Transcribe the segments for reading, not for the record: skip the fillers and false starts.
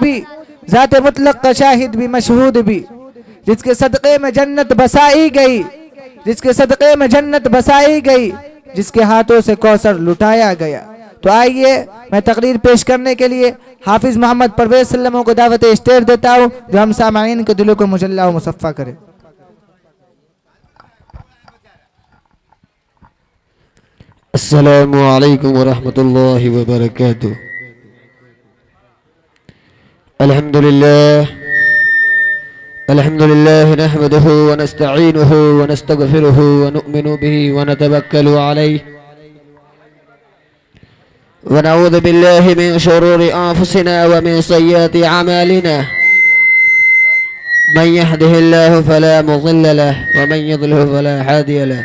भी, ज़ात मुतलक का शाहिद भी, मशहूद भी, जिसके सदक़े में जन्नत बसाई गई, जिसके सदक़े में जन्नत बसाई गई, जिसके हाथों से कौसर लुटाया गया। तो आइए मैं तकरीर पेश करने के लिए हाफिज़ मोहम्मद परवेज़ सल्लमों को दावत स्टेज देता हूँ, जो हम सामाईन के दिलों को मुजल्ला व मुसफ़्फ़ा करे। अस्सलामु अलैकुम वरहमतुल्लाहि वबरकातुह। अल्हम्दुलिल्लाह नहमदुहु व नस्तईनुहु व नस्तगफिरुहु व नु'मिनु बिही व नतवक्कलु अलैहि व नऊज़ु बिल्लाहि मिन शुरूरि अंफुसिना व मिन सय्यिआति अमालिना। मन यहदिहिल्लाहु फला मुज़िल्ल लहु व मन युज़लिलहु फला हादिय लहु।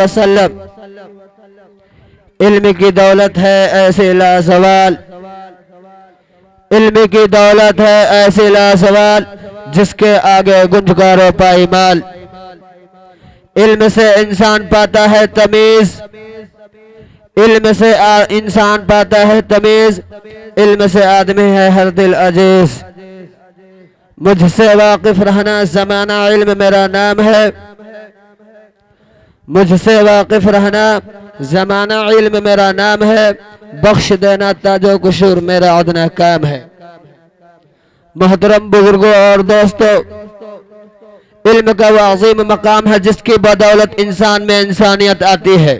वसल्लम: इल्म की दौलत है ऐसे लाजवाल, इल्म की दौलत है ऐसे लाजवाल जिसके आगे गुंजगारो पाईमाल। इल्म से इंसान पाता है तमीज़, इल्म से इंसान पाता है तमीज़, इल्म से आदमी है हर दिल अजीज। मुझसे वाकिफ रहना ज़माना इल्म मेरा नाम है, मुझसे वाकिफ रहना ज़माना इल्म मेरा नाम है। बख्श देना ताजो कुशूर मेरा अदना काम है। मोहतरम बुजुर्गों और दोस्तों, इल्म का वो अज़ीम मकाम है जिसकी बदौलत इंसान में इंसानियत आती है।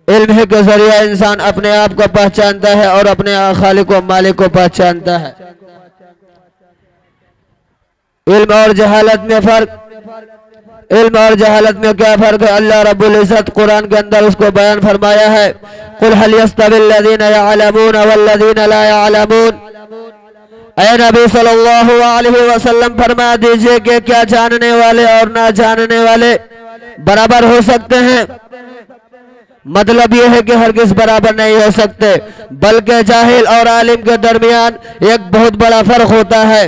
इल्म के जरिए इंसान अपने आप को पहचानता है और अपने खालिक व मालिक को पहचानता है। इल्म और जहालत में फर्क, इल्म और जहालत में क्या फर्क है? अल्लाह रब्बुल इज़्ज़त कुरान के अंदर उसको बयान फरमाया है। कुल हल यस्तविल्लज़ीना यअलमून वल्लज़ीना ला यअलमून। ऐ नबी सल्लल्लाहु अलैहि वसल्लम फरमा दीजिए कि क्या जानने वाले और ना जानने वाले बराबर हो सकते हैं? मतलब यह है कि हरगिज़ बराबर नहीं हो सकते, बल्कि जाहिल और आलिम के दरमियान एक बहुत बड़ा फर्क होता है।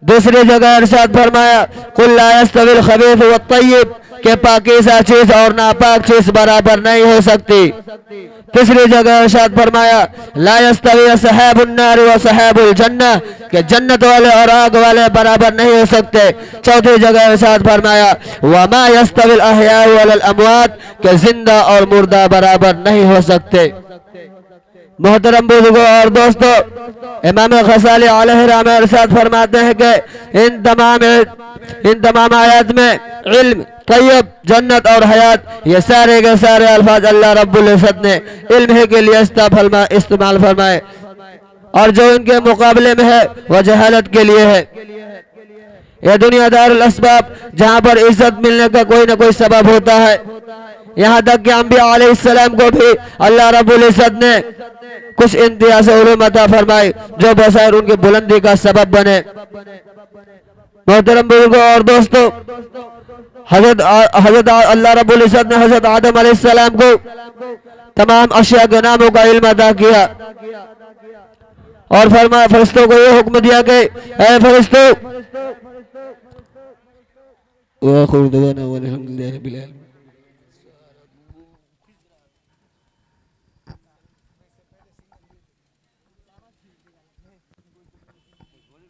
दूसरी जगह इरशाद फरमाया: कुल ला यस्तविल खबीथ व तय्यब, के पाकीज़ा चीज और नापाक चीज बराबर नहीं हो सकती। तीसरी जगह इरशाद फरमाया: ला यस्तवी असहाबुन नार व असहाबुल जन्नह, के जन्नत वाले और आग वाले बराबर नहीं हो सकते। चौथी जगह इरशाद फरमाया: वमा यस्तविल अहया वल अमवात, के जिंदा और मुर्दा बराबर नहीं हो सकते। मोहतरम बुजुर्गों और दोस्तों, इमाम गज़ाली अलैहि रहमह इरशाद फरमाते हैं कि इन तमाम आयत में इल्म, तय्यब, जन्नत और हयात, ये सारे के सारे अल्फाज अल्लाह रब्बुल इज़्ज़त ने इल्म के लिए इस्तेमाल फरमाए, और जो इनके मुकाबले में है वह जहालत के लिए है। यह दुनियादारुल अस्बाब, जहाँ पर इज्जत मिलने का कोई ना कोई सबब होता है। यहाँ तक कि अंबिया अलैहिस्सलाम को भी अल्लाह रब्बुल इज़्ज़त ने कुछ इम्तियाज़ उलूम अता फरमाए जो बज़ाहिर उनकी बुलंदी का सबब बने। मोहतरम बुजुर्गों और दोस्तों, हज़रत अल्लाह रब्बुल इज़्ज़त ने हज़रत आदम अलैहिस्सलाम को तमाम अशिया के नामों का इल्म अता किया और फरमाया, फरिश्तों को यह हुक्म दिया कि ऐ फरिश्तों,